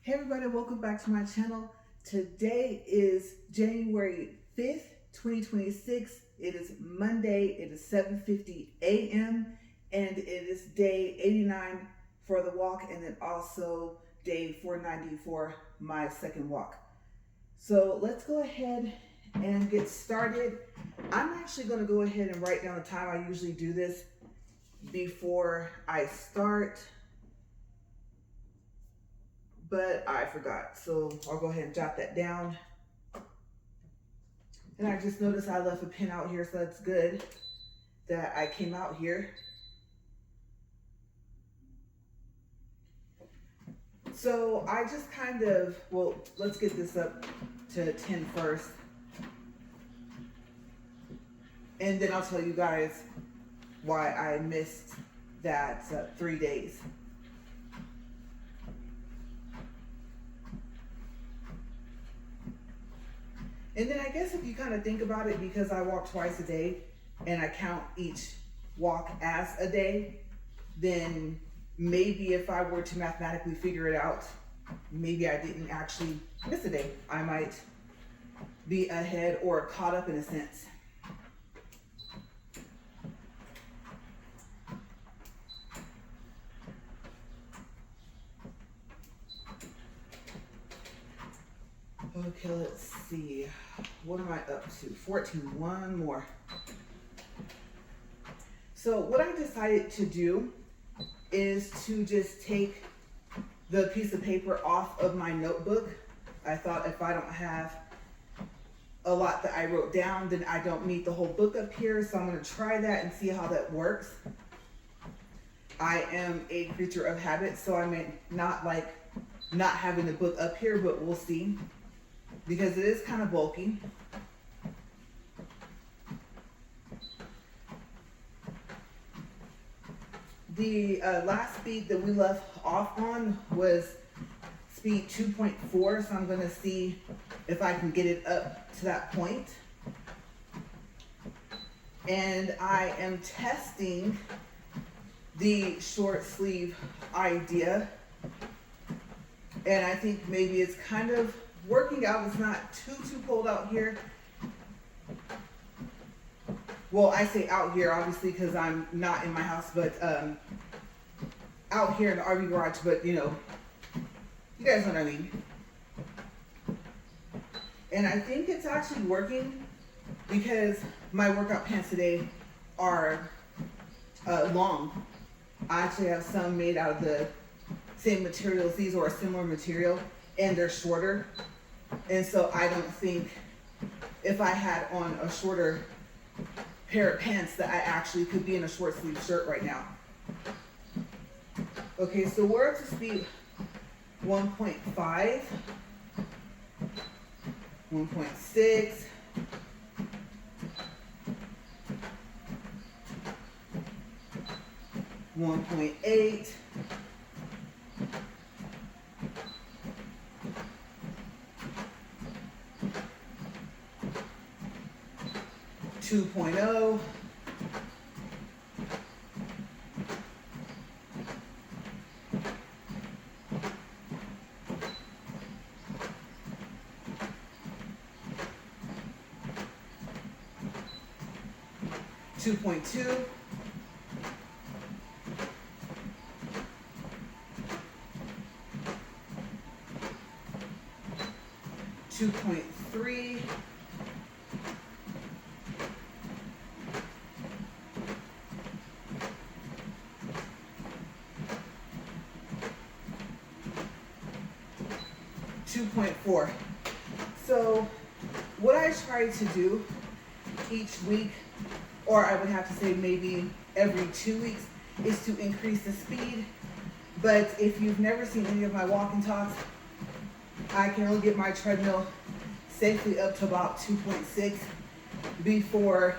Hey everybody, welcome back to my channel. Today is January 5th, 2026. It is Monday. It is 7:50 a.m. and it is day 89 for the walk, and then also day 490 for my second walk. So let's go ahead and get started. I'm actually going to go ahead and write down the time. I usually do this before I start, but I forgot, so I'll go ahead and jot that down. And I just noticed I left a pin out here, so that's good that I came out here. So I just kind of, well, let's get this up to 10 first, and then I'll tell you guys why I missed that 3 days. And then I guess if you kind of think about it, because I walk twice a day and I count each walk as a day, then maybe if I were to mathematically figure it out, maybe I didn't actually miss a day. I might be ahead or caught up in a sense. Okay, let's see. What am I up to? 14, one more. So what I decided to do is to just take the piece of paper off of my notebook. I thought if I don't have a lot that I wrote down, then I don't need the whole book up here. So I'm going to try that and see how that works. I am a creature of habit, so I may not like not having the book up here, but we'll see, because it is kind of bulky. The last speed that we left off on was speed 2.4, so I'm going to see if I can get it up to that point. And I am testing the short sleeve idea, and I think maybe it's kind of working out. It's not too cold out here. Well, I say out here obviously because I'm not in my house, but out here in the RV garage, but you know, you guys know what I mean. And I think it's actually working because my workout pants today are long. I actually have some made out of the same material as these, or a similar material, and they're shorter. And so I don't think if I had on a shorter pair of pants that I actually could be in a short sleeve shirt right now. Okay, so we're up to speed 1.5, 1.6, 1.8, 2.0, 2.2, 2.3, 2.4. So what I try to do each week, or I would have to say maybe every 2 weeks, is to increase the speed. But if you've never seen any of my walk and talks, I can only get my treadmill safely up to about 2.6 before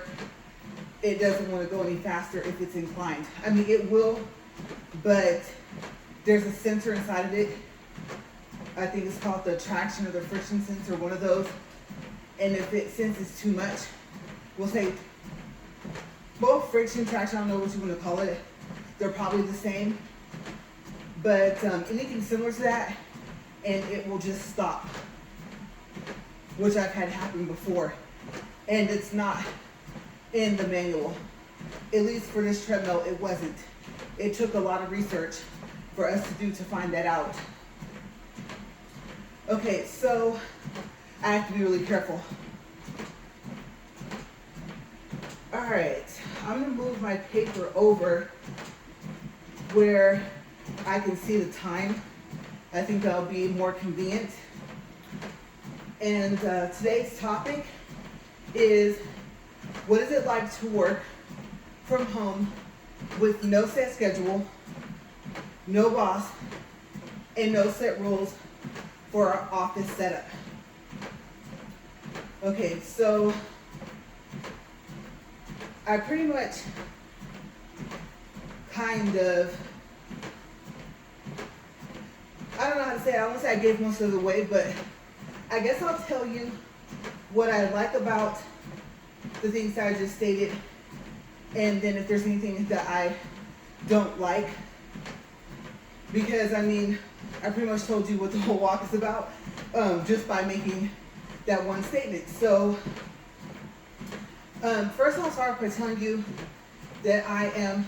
it doesn't want to go any faster if it's inclined. I mean, it will, but there's a sensor inside of it. I think it's called the traction or the friction sensor, one of those. And if it senses too much, we'll say, well, friction, traction, I don't know what you want to call it. They're probably the same. But anything similar to that, and it will just stop, which I've had happen before. And it's not in the manual. At least for this treadmill, it wasn't. It took a lot of research for us to do to find that out. Okay, so I have to be really careful. All right, I'm gonna move my paper over where I can see the time. I think that'll be more convenient. And today's topic is, what is it like to work from home with no set schedule, no boss, and no set rules for our office setup? Okay, so I pretty much kind of, I don't know how to say it. I won't say I gave most of it away, but I guess I'll tell you what I like about the things that I just stated, and then if there's anything that I don't like, because I mean, I pretty much told you what the whole walk is about, just by making that one statement. So first I'll start by telling you that I am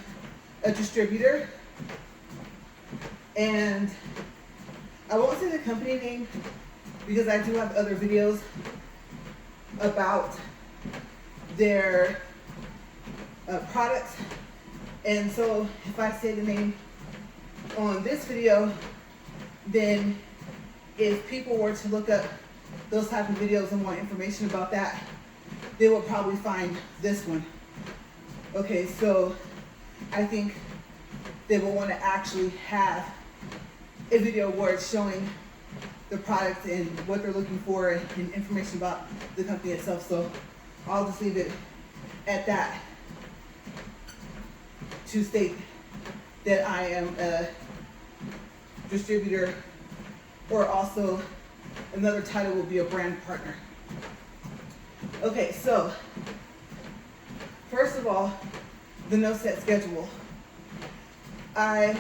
a distributor, and I won't say the company name because I do have other videos about their products, and so if I say the name on this video, then if people were to look up those type of videos and want information about that, they will probably find this one. Okay, so I think they will want to actually have a video where it's showing the product and what they're looking for and information about the company itself. So I'll just leave it at that to state that I am a distributor, or also another title will be a brand partner. Okay, so first of all, the no set schedule. I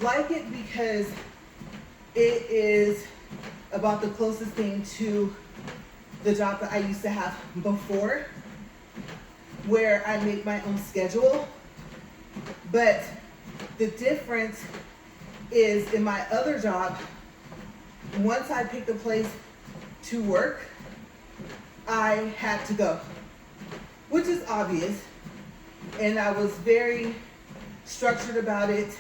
like it because it is about the closest thing to the job that I used to have before, where I make my own schedule. But the difference is, in my other job, once I picked a place to work, I had to go, which is obvious, and I was very structured about it.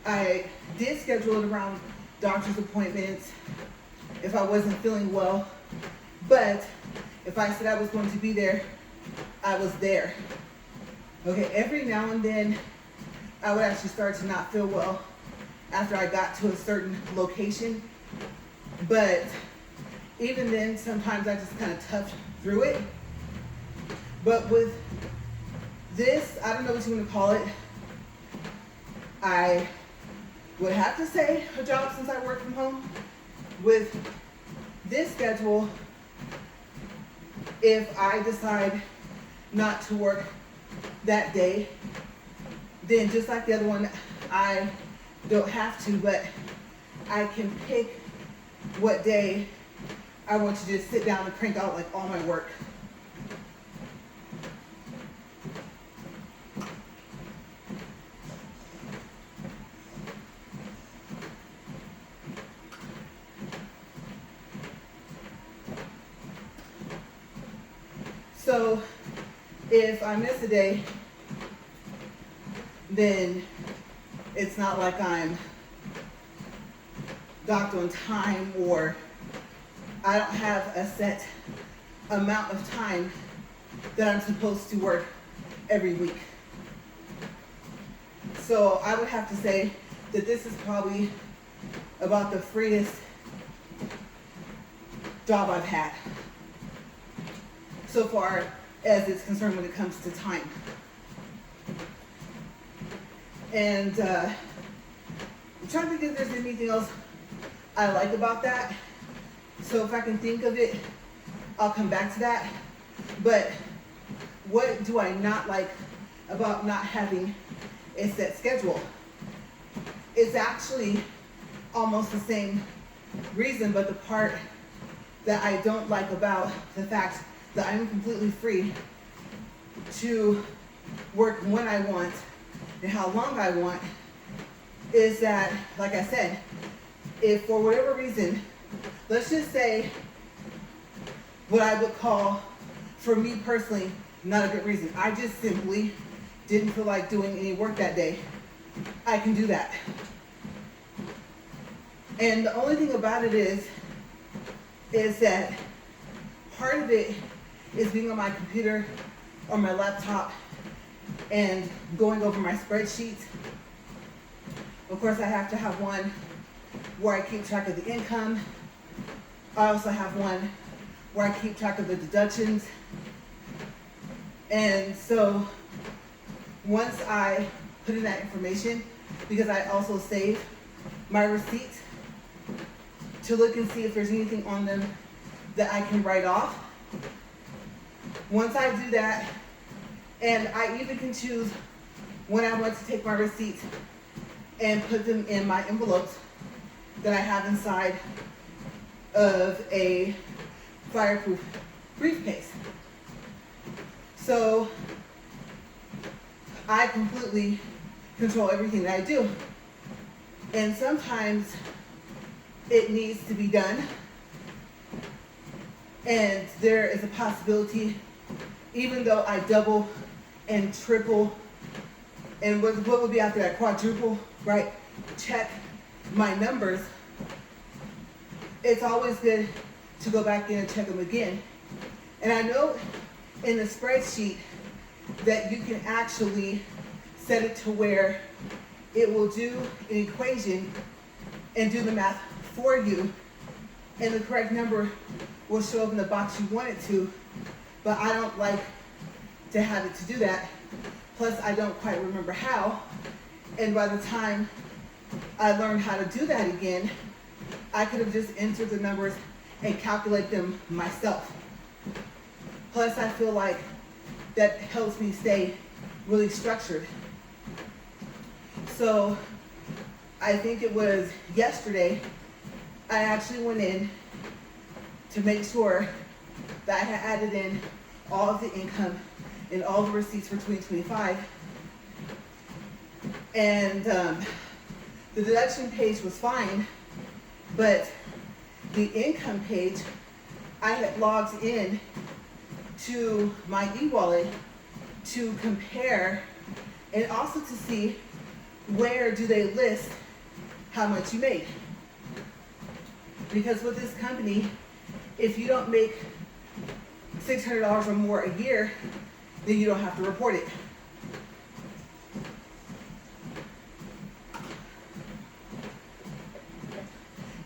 I did schedule it around doctor's appointments if I wasn't feeling well, but if I said I was going to be there, I was there. Okay, every now and then I would actually start to not feel well after I got to a certain location, but even then, sometimes I just kind of toughed through it. But with this, I don't know what you want to call it, I would have to say a job since I work from home. With this schedule, if I decide not to work that day, then just like the other one, I don't have to, but I can pick what day I want to just sit down and crank out like all my work. So if I miss a day, then it's not like I'm docked on time, or I don't have a set amount of time that I'm supposed to work every week. So I would have to say that this is probably about the freest job I've had so far as it's concerned when it comes to time. And I'm trying to think if there's anything else I like about that. So if I can think of it, I'll come back to that. But what do I not like about not having a set schedule? It's actually almost the same reason, but the part that I don't like about the fact that I'm completely free to work when I want and how long I want is that, like I said, if for whatever reason, let's just say what I would call, for me personally, not a good reason. I just simply didn't feel like doing any work that day. I can do that. And the only thing about it is that part of it is being on my computer or my laptop and going over my spreadsheets. Of course, I have to have one where I keep track of the income. I also have one where I keep track of the deductions. And so once I put in that information, because I also save my receipts to look and see if there's anything on them that I can write off. Once I do that, and I even can choose when I want to take my receipts and put them in my envelopes that I have inside of a fireproof briefcase. So I completely control everything that I do. And sometimes it needs to be done. And there is a possibility, even though I double and triple, and what would be out there, quadruple, right? Check my numbers. It's always good to go back in and check them again. And I know in the spreadsheet that you can actually set it to where it will do an equation and do the math for you, and the correct number will show up in the box you want it to, but I don't like to have it to do that. Plus, I don't quite remember how, and by the time I learned how to do that again, I could have just entered the numbers and calculate them myself. Plus, I feel like that helps me stay really structured. So, I think it was yesterday, I actually went in to make sure that I had added in all of the income and all the receipts for 2025. And the deduction page was fine, but the income page, I had logged in to my e-wallet to compare and also to see where do they list how much you made. Because with this company, if you don't make $600 or more a year, then you don't have to report it.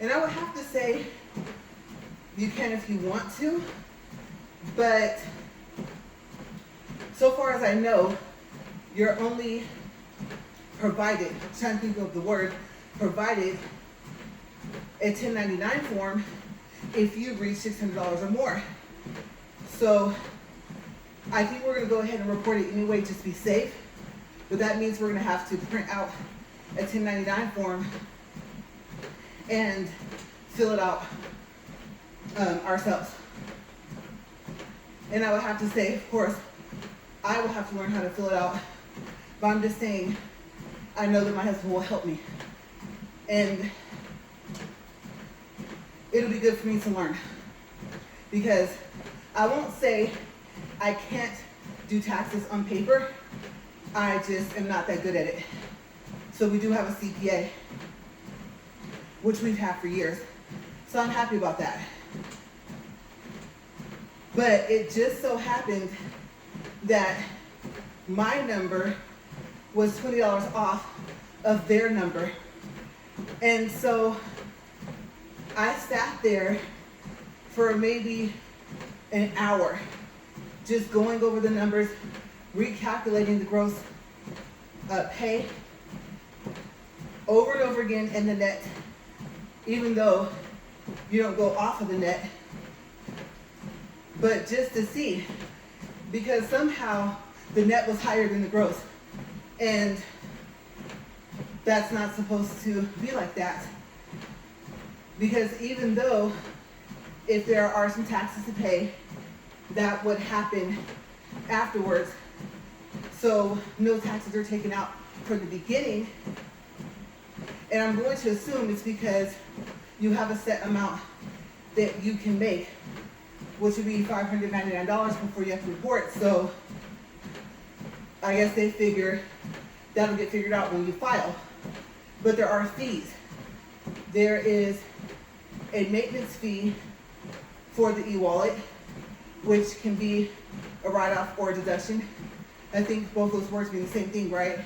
And I would have to say, you can if you want to, but so far as I know, you're only provided, I'm trying to think of the word, provided a 1099 form if you reach $600 or more. So I think we're going to go ahead and report it anyway, just to be safe. But that means we're going to have to print out a 1099 form and fill it out ourselves. And I would have to say, of course, I will have to learn how to fill it out. But I'm just saying, I know that my husband will help me. And it'll be good for me to learn. Because I won't say I can't do taxes on paper. I just am not that good at it. So we do have a CPA, which we've had for years. So I'm happy about that. But it just so happened that my number was $20 off of their number. And so I sat there for maybe an hour, just going over the numbers, recalculating the gross pay over and over again in the net, even though you don't go off of the net, but just to see, because somehow the net was higher than the gross, and that's not supposed to be like that. Because even though if there are some taxes to pay, that would happen afterwards. So no taxes are taken out for the beginning. And I'm going to assume it's because you have a set amount that you can make, which would be $599 before you have to report. So I guess they figure that'll get figured out when you file. But there are fees. There is a maintenance fee for the e-wallet, which can be a write-off or a deduction. I think both those words mean the same thing, right?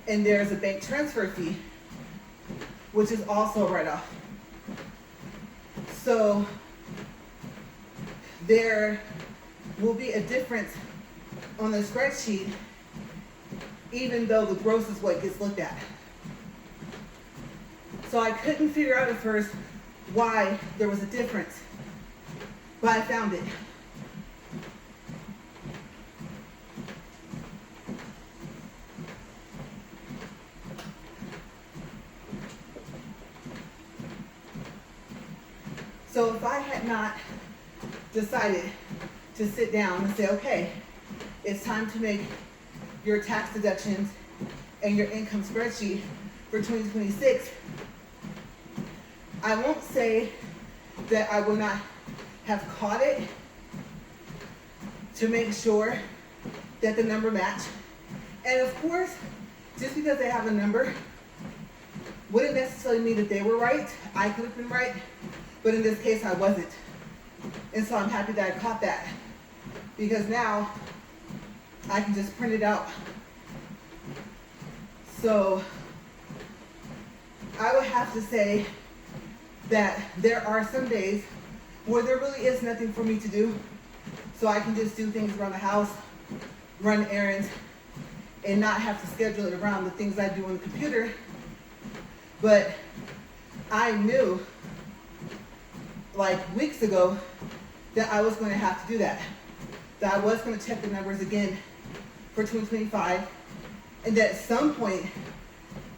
And there's a bank transfer fee, which is also a write-off. So there will be a difference on the spreadsheet, even though the gross is what gets looked at. So I couldn't figure out at first why there was a difference, but I found it. So if I had not decided to sit down and say, okay, it's time to make your tax deductions and your income spreadsheet for 2026, I won't say that I will not have caught it to make sure that the number match. And of course, just because they have a number wouldn't necessarily mean that they were right. I could have been right, but in this case I wasn't. And so I'm happy that I caught that, because now I can just print it out. So I would have to say that there are some days where there really is nothing for me to do. So I can just do things around the house, run errands, and not have to schedule it around the things I do on the computer. But I knew like weeks ago that I was going to have to do that. That I was going to check the numbers again for 2025, and that at some point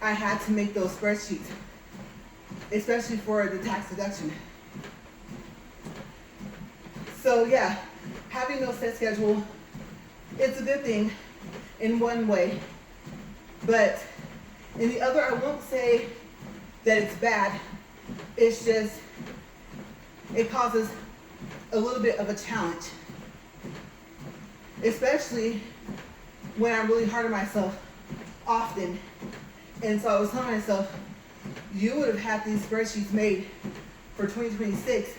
I had to make those spreadsheets, especially for the tax deduction. So yeah, having no set schedule, it's a good thing in one way, but in the other, I won't say that it's bad. It's just, it causes a little bit of a challenge, especially when I'm really hard on myself often. And so I was telling myself, you would have had these spreadsheets made for 2026,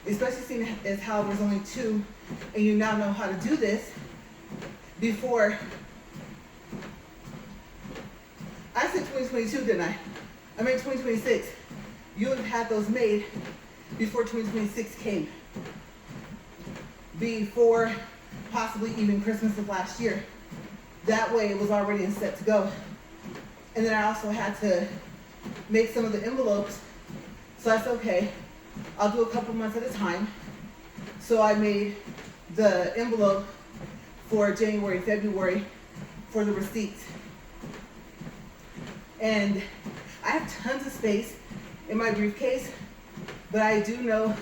especially seeing as how there's only 2 and you now know how to do this. Before, I said 2022, didn't I? I meant 2026. You would have had those made before 2026 came. Before possibly even Christmas of last year. That way it was already set to go. And then I also had to make some of the envelopes. So I said, okay, I'll do a couple months at a time. So I made the envelope for January, February for the receipts. And I have tons of space in my briefcase, but I do know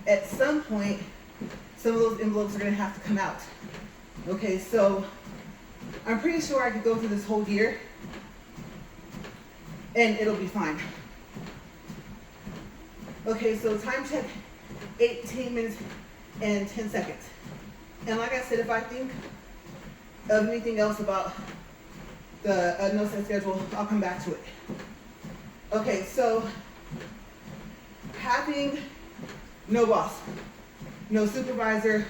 at some point some of those envelopes are going to have to come out. Okay, so I'm pretty sure I could go through this whole year and it'll be fine. Okay, so time check, 18 minutes and 10 seconds. And like I said, if I think of anything else about the no set schedule, I'll come back to it. Okay, so having no boss, no supervisor,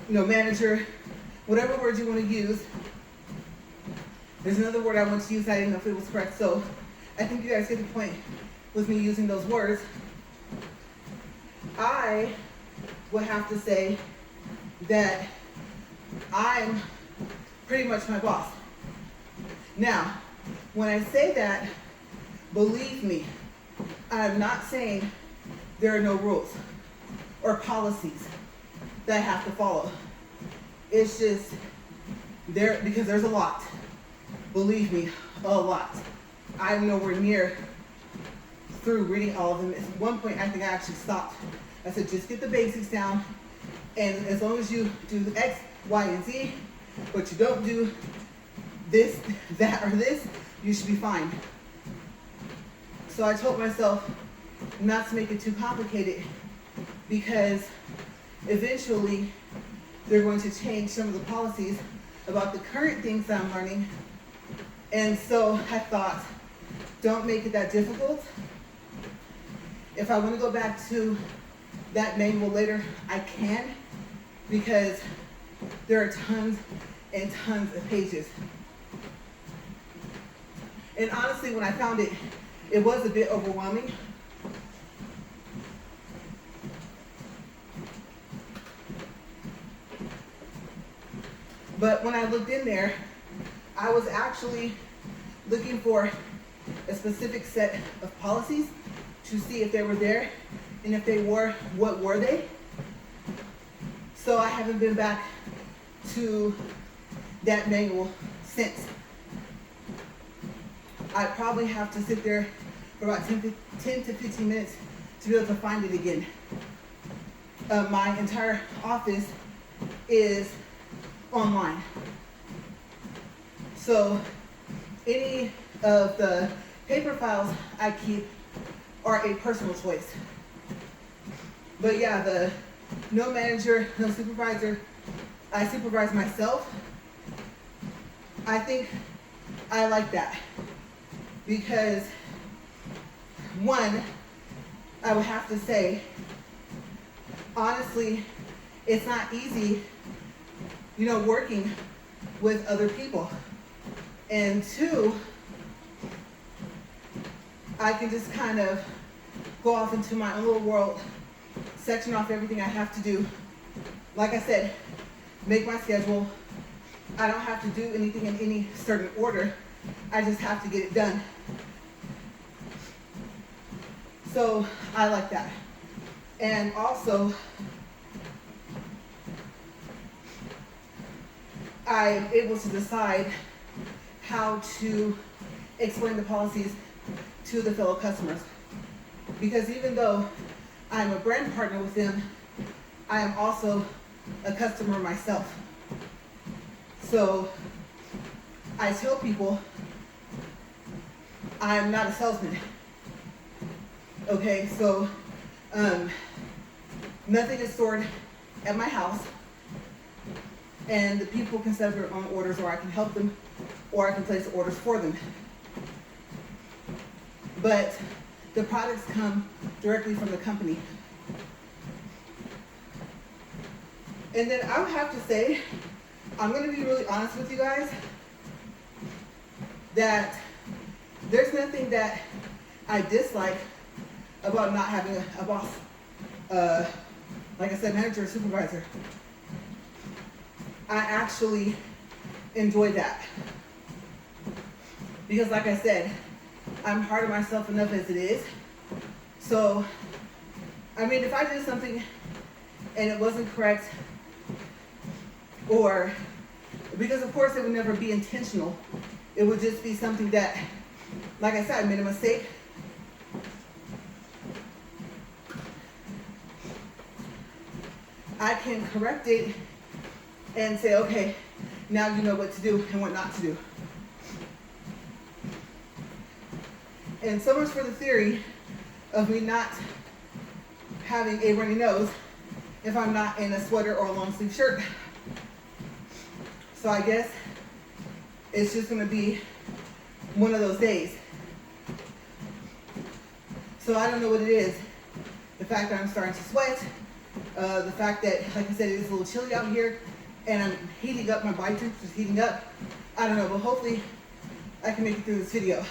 no manager, whatever word you want to use. There's another word I want to use, I didn't know if it was correct, so I think you guys get the point with me using those words. I would have to say that I'm pretty much my boss. Now, when I say that, believe me, I'm not saying there are no rules or policies that I have to follow. It's just there, because there's a lot. Believe me, a lot. I'm nowhere near through reading all of them. At one point, I think I actually stopped. I said, just get the basics down, and as long as you do the X, Y, and Z, but you don't do this, that, or this, you should be fine. So I told myself not to make it too complicated, because eventually they're going to change some of the policies about the current things that I'm learning. And so I thought, don't make it that difficult. If I want to go back to that manual later, I can, because there are tons and tons of pages. And honestly, when I found it, it was a bit overwhelming. But when I looked in there, I was actually looking for a specific set of policies to see if they were there, and if they were, what were they? So I haven't been back to that manual since. I probably have to sit there for about 10 to 15 minutes to be able to find it again. My entire office is online. So any of the paper files I keep are a personal choice. But yeah, the no manager, no supervisor, I supervise myself. I think I like that, because one, I would have to say, honestly, it's not easy, working with other people. And two, I can just kind of go off into my own little world, section off everything I have to do. Like I said, make my schedule. I don't have to do anything in any certain order. I just have to get it done. So I like that. And also, I'm able to decide how to explain the policies to the fellow customers. Because even though I'm a brand partner with them, I am also a customer myself. So I tell people I'm not a salesman. Okay, so nothing is stored at my house, and the people can set up their own orders, or I can help them, or I can place orders for them. But the products come directly from the company. And then I would have to say, I'm going to be really honest with you guys, that there's nothing that I dislike about not having a boss. Like I said, manager or supervisor. I actually enjoy that. Because like I said, I'm hard on myself enough as it is. So, I mean, if I did something and it wasn't correct, or, because of course it would never be intentional, it would just be something that, like I said, I made a mistake. I can correct it and say, okay, now you know what to do and what not to do. And so much for the theory of me not having a runny nose if I'm not in a sweater or a long sleeve shirt. So I guess it's just gonna be one of those days. So I don't know what it is. The fact that I'm starting to sweat, the fact that, like I said, it is a little chilly out here, and I'm heating up, my body temperature is heating up. I don't know, but hopefully I can make it through this video.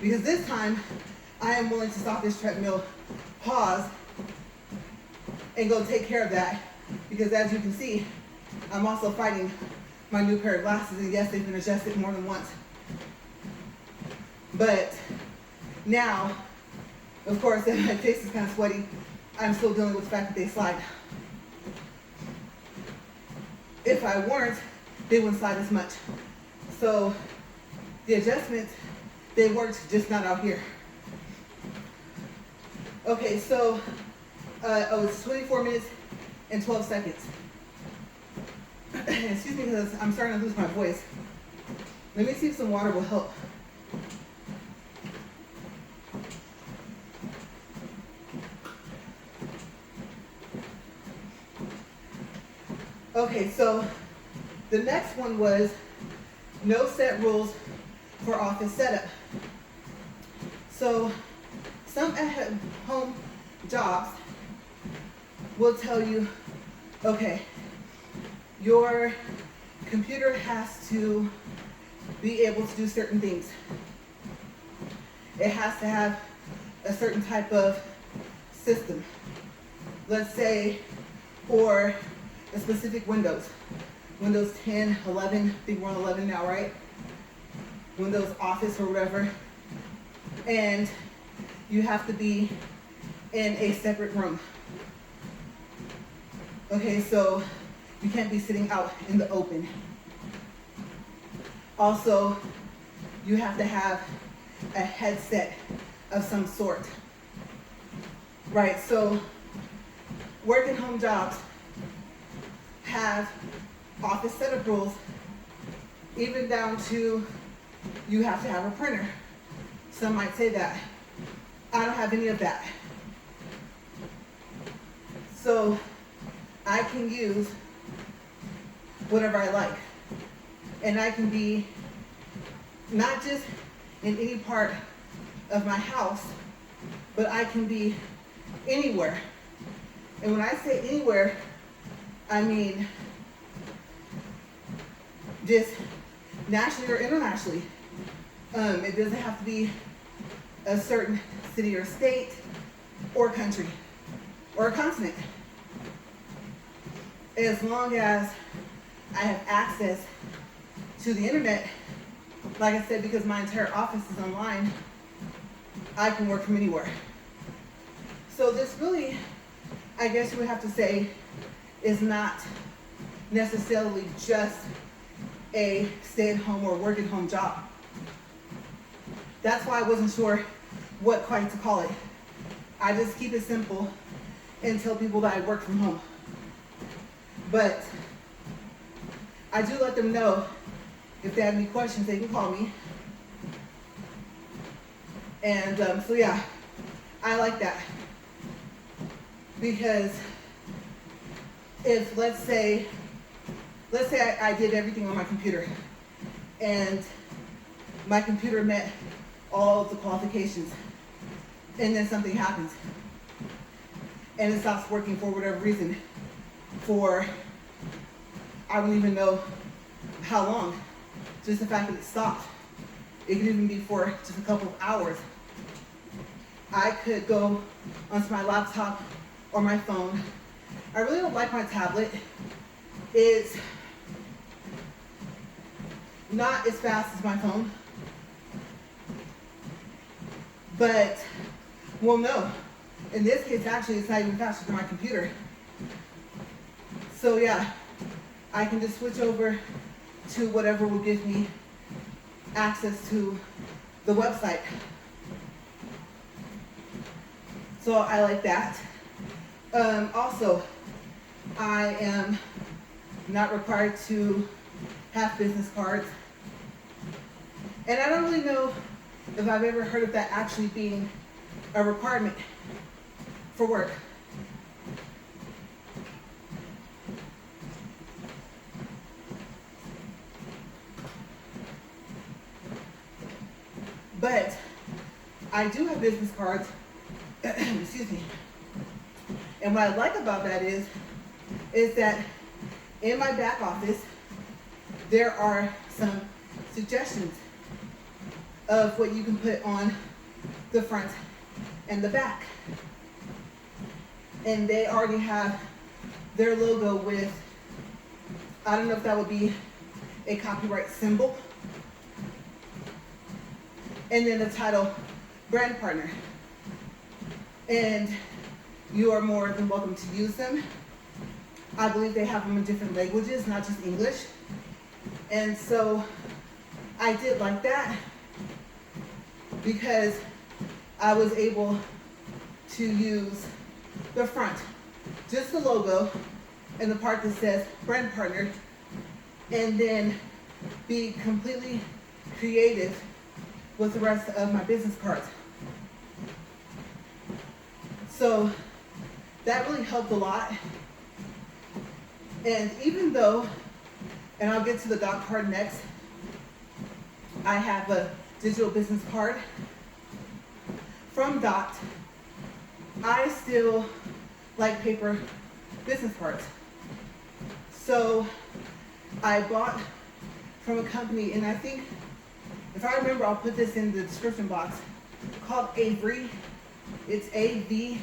Because this time, I am willing to stop this treadmill, pause, and go take care of that. Because as you can see, I'm also fighting my new pair of glasses, and yes, they've been adjusted more than once. But now, of course, my face is kind of sweaty, I'm still dealing with the fact that they slide. If I weren't, they wouldn't slide as much. So the adjustments, they worked, just not out here. Okay, so, it's 24 minutes and 12 seconds. Excuse me, because I'm starting to lose my voice. Let me see if some water will help. Okay, so the next one was no set rules for office setup. So some at-home jobs will tell you, okay, your computer has to be able to do certain things. It has to have a certain type of system. Let's say for a specific Windows 10, 11, I think we're on 11 now, right? Windows Office or whatever. And you have to be in a separate room. Okay, so you can't be sitting out in the open. Also, you have to have a headset of some sort. Right, so work and home jobs have office setup rules, even down to you have to have a printer. Some might say that. I don't have any of that. So I can use whatever I like. And I can be not just in any part of my house, but I can be anywhere. And when I say anywhere, I mean just nationally or internationally. It doesn't have to be a certain city or state or country or a continent. As long as I have access to the internet, like I said, because my entire office is online, I can work from anywhere. So this really, I guess you would have to say, is not necessarily just a stay-at-home or work-at-home job. That's why I wasn't sure what quite to call it. I just keep it simple and tell people that I work from home. But I do let them know if they have any questions, they can call me. And so yeah, I like that. Because if, let's say I did everything on my computer and my computer met all of the qualifications, and then something happens and it stops working for whatever reason, for I don't even know how long, just the fact that it stopped. It could even be for just a couple of hours. I could go onto my laptop or my phone. I really don't like my tablet. It's not as fast as my phone, but, well, no. In this case, actually, it's not even faster than my computer. So yeah, I can just switch over to whatever will give me access to the website. So I like that. Also, I am not required to have business cards. And I don't really know if I've ever heard of that actually being a requirement for work. But I do have business cards, excuse me. And what I like about that is that in my back office, there are some suggestions of what you can put on the front and the back. And they already have their logo with, I don't know if that would be a copyright symbol, and then the title, brand partner. And you are more than welcome to use them. I believe they have them in different languages, not just English. And so I did like that because I was able to use the front, just the logo and the part that says brand partner, and then be completely creative with the rest of my business cards. So that really helped a lot. And even though, and I'll get to the dot card next, I have a digital business card from Dot, I still like paper business cards. So I bought from a company, and I think, if I remember, I'll put this in the description box, called Avery. It's AVERY.com.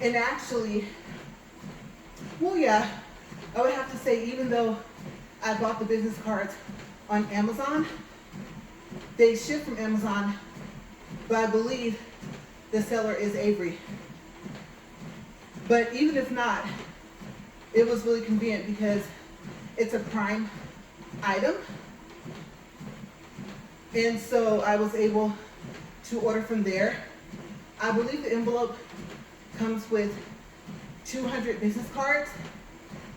And actually, well, yeah, I would have to say, even though I bought the business cards on Amazon, they ship from Amazon, but I believe the seller is Avery. But even if not, it was really convenient because it's a Prime item. And so I was able to order from there. I believe the envelope comes with 200 business cards.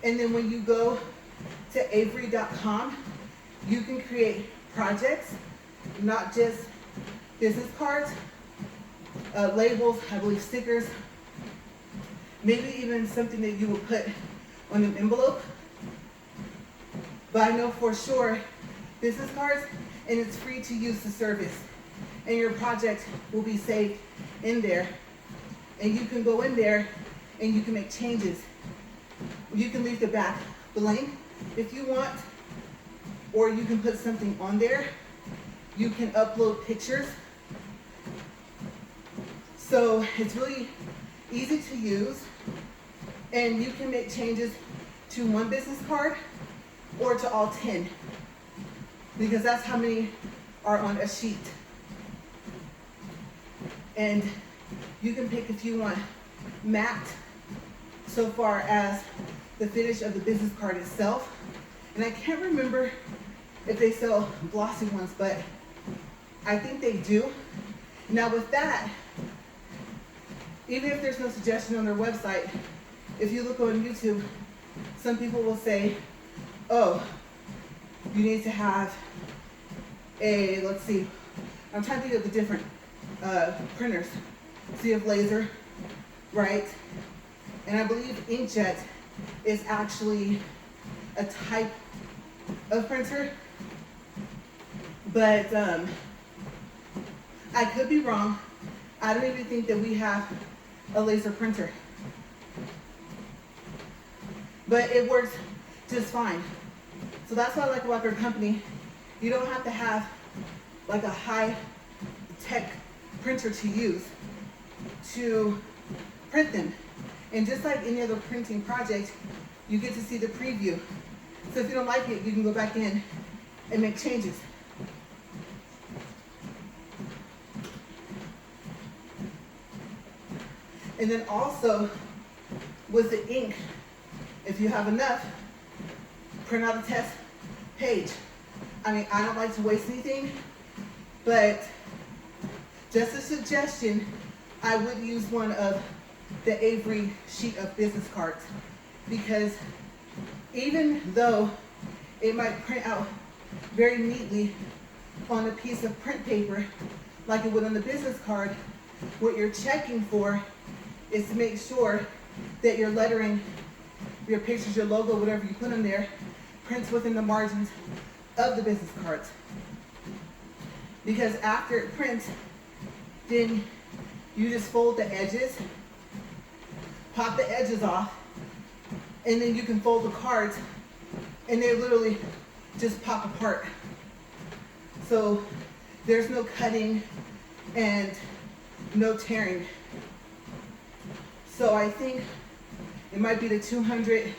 And then when you go to Avery.com, you can create projects, not just business cards, labels, I believe stickers, maybe even something that you would put on an envelope. But I know for sure business cards, and it's free to use the service. And your project will be saved in there. And you can go in there and you can make changes. You can leave the back blank if you want, or you can put something on there. You can upload pictures. So it's really easy to use, and you can make changes to one business card or to all 10, because that's how many are on a sheet. And you can pick if you want matte, so far as the finish of the business card itself. And I can't remember if they sell glossy ones, but I think they do. Now with that, even if there's no suggestion on their website, if you look on YouTube, some people will say, oh, you need to have a, let's see, I'm trying to think of the different printers. So you have laser, right? And I believe inkjet is actually a type of printer, but I could be wrong. I don't even think that we have a laser printer, but it works just fine. So that's what I like about their company. You don't have to have like a high tech printer to use to print them. And just like any other printing project, you get to see the preview. So if you don't like it, you can go back in and make changes. And then also with the ink, if you have enough, print out a test page. I mean, I don't like to waste anything, but just a suggestion, I would use one of the Avery sheet of business cards, because even though it might print out very neatly on a piece of print paper like it would on the business card, what you're checking for is to make sure that your lettering, your pictures, your logo, whatever you put in there, prints within the margins of the business cards. Because after it prints, then you just fold the edges, pop the edges off, and then you can fold the cards, and they literally just pop apart. So there's no cutting and no tearing. So I think it might be the 200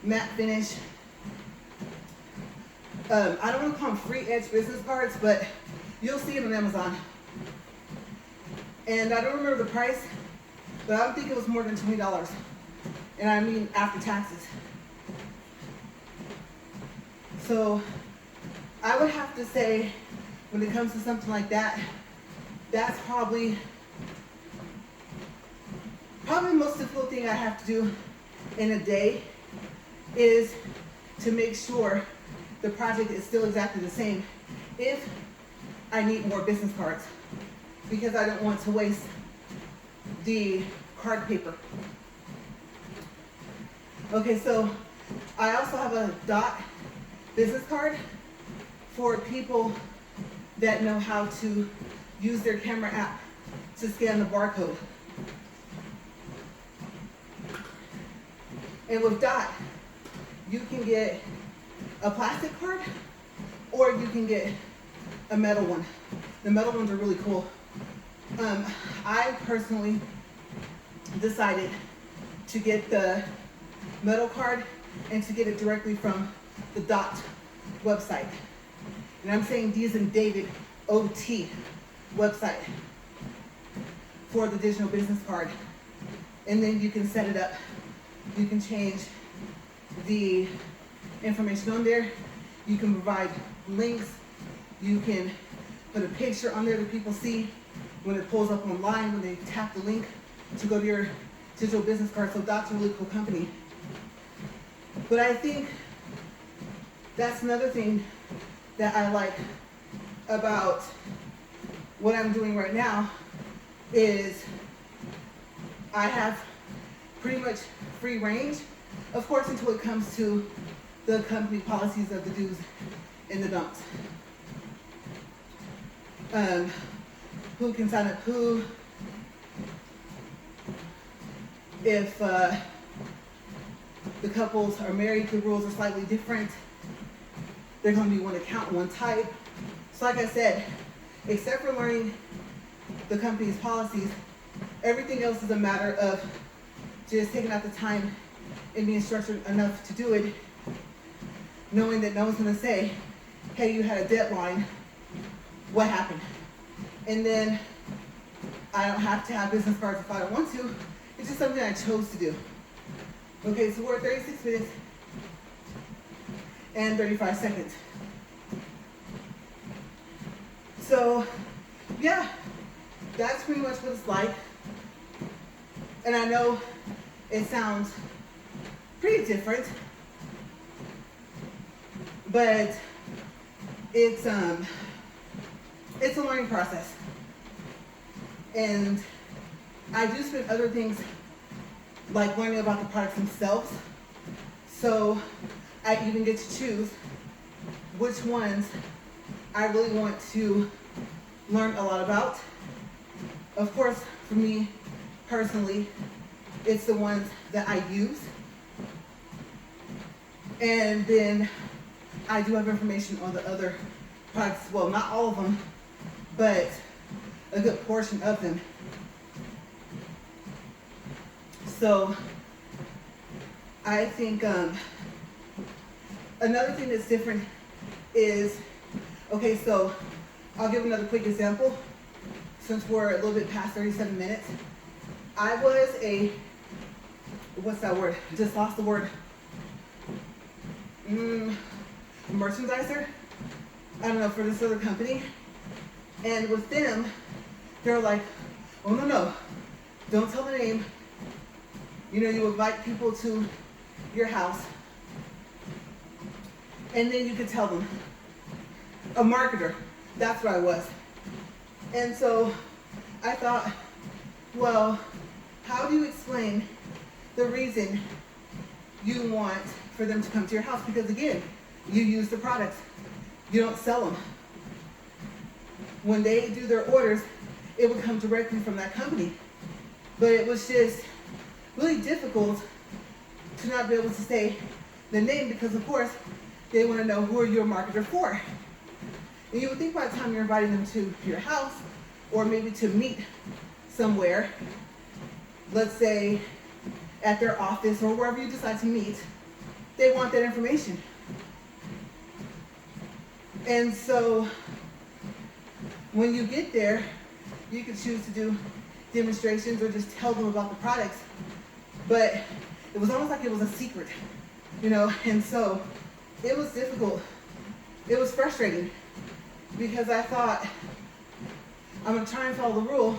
matte finish. I don't want to call them free edge business cards, but you'll see it on Amazon. And I don't remember the price, but I don't think it was more than $20. And I mean after taxes. So I would have to say when it comes to something like that, that's probably the most difficult thing I have to do in a day is to make sure the project is still exactly the same if I need more business cards, because I don't want to waste the card paper. Okay, so I also have a dot business card for people that know how to use their camera app to scan the barcode. And with dot, you can get a plastic card or you can get a metal one. The metal ones are really cool. I personally decided to get the metal card and to get it directly from the dot website. And I'm saying D as in David, OT website for the digital business card. And then you can set it up. You can change the information on there. You can provide links. You can put a picture on there that people see when it pulls up online, when they tap the link to go to your digital business card. So that's a really cool company. But I think that's another thing that I like about what I'm doing right now is I have pretty much free range, of course, until it comes to the company policies of the do's and the don'ts. Who can sign up who, if the couples are married, the rules are slightly different. There's going to be one account, one type. So like I said, except for learning the company's policies, everything else is a matter of just taking out the time and being structured enough to do it, knowing that no one's going to say, hey, you had a deadline, what happened? And then I don't have to have business cards if I don't want to. It's just something I chose to do. Okay, so we're at 36 minutes and 35 seconds. So, yeah, that's pretty much what it's like. And I know it sounds pretty different, but it's a learning process. And I do spend other things like learning about the products themselves. So I even get to choose which ones I really want to learn a lot about. Of course, for me personally, it's the ones that I use. And then I do have information on the other products. Well, not all of them, but a good portion of them. So I think another thing that's different is, okay, so I'll give another quick example since we're a little bit past 37 minutes. I was a, what's that word? Just lost the word. Merchandiser? I don't know, for this other company. And with them, they're like, oh no, don't tell the name. You know, you invite people to your house, and then you could tell them. A marketer, that's what I was. And so I thought, well, how do you explain the reason you want for them to come to your house? Because again, you use the products, you don't sell them. When they do their orders, it would come directly from that company. But it was just really difficult to not be able to say the name because, of course, they want to know who are you a marketer for. And you would think by the time you're inviting them to your house or maybe to meet somewhere, let's say at their office or wherever you decide to meet, they want that information. And so when you get there, you can choose to do demonstrations or just tell them about the products. But it was almost like it was a secret, you know, and so it was difficult. It was frustrating because I thought, I'm gonna try and follow the rule,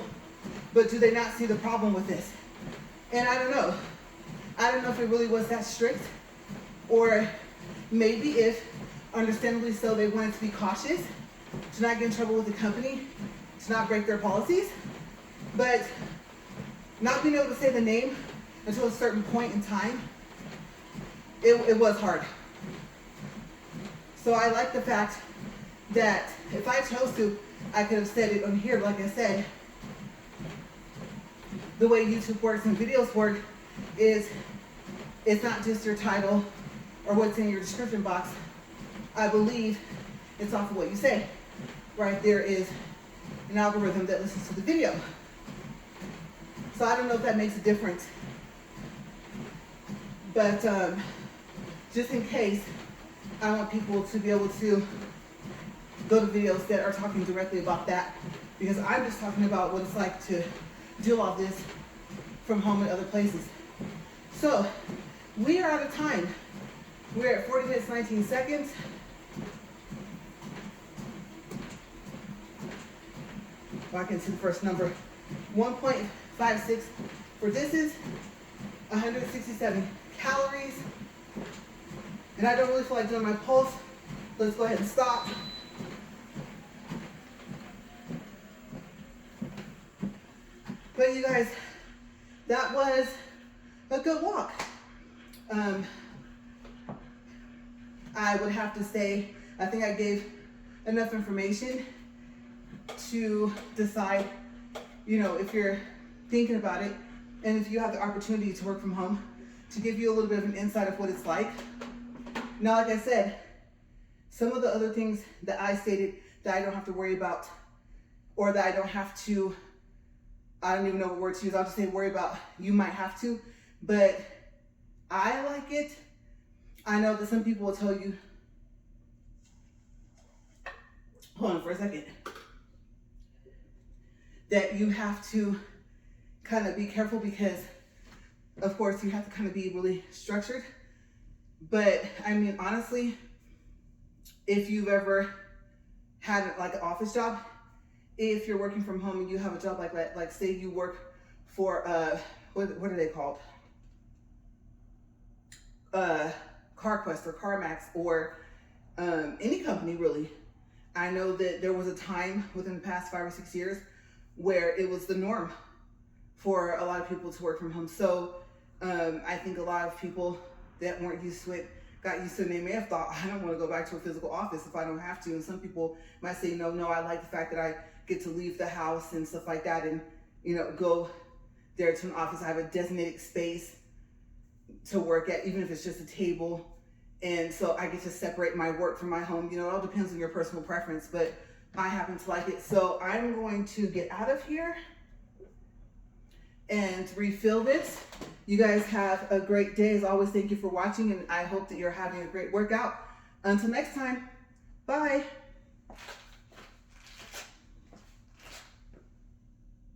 but do they not see the problem with this? And I don't know. I don't know if it really was that strict, or maybe if, understandably so, they wanted to be cautious, to not get in trouble with the company, to not break their policies. But not being able to say the name until a certain point in time, it was hard. So I like the fact that if I chose to, I could have said it on here. Like I said, the way YouTube works and videos work is it's not just your title or what's in your description box. I believe it's off of what you say. Right there is an algorithm that listens to the video. So I don't know if that makes a difference. But just in case, I want people to be able to go to videos that are talking directly about that, because I'm just talking about what it's like to do all this from home and other places. So we are out of time. We're at 40 minutes, 19 seconds. Well, I can see the first number. 1.56 for this is 167 calories. And I don't really feel like doing my pulse. Let's go ahead and stop. But you guys, that was a good walk. I would have to say, I think I gave enough information to decide, you know, if you're thinking about it, and if you have the opportunity to work from home, to give you a little bit of an insight of what it's like. Now, like I said, some of the other things that I stated that I don't have to worry about, or that I don't have to, I don't even know what word to use, I'll just say worry about, you might have to, but I like it. I know that some people will tell you, hold on for a second, that you have to kind of be careful because, of course, you have to kind of be really structured. But I mean, honestly, if you've ever had like an office job, if you're working from home and you have a job like that, like say you work for, what are they called? CarQuest or CarMax or any company really. I know that there was a time within the past 5 or 6 years where it was the norm for a lot of people to work from home. So I think a lot of people that weren't used to it got used to it, and they may have thought, I don't want to go back to a physical office if I don't have to. And some people might say, no, I like the fact that I get to leave the house and stuff like that and, you know, go there to an office. I have a designated space to work at, even if it's just a table. And so I get to separate my work from my home. You know, it all depends on your personal preference, but I happen to like it. So I'm going to get out of here and refill this. You guys have a great day. As always, thank you for watching, and I hope that you're having a great workout. Until next time, bye.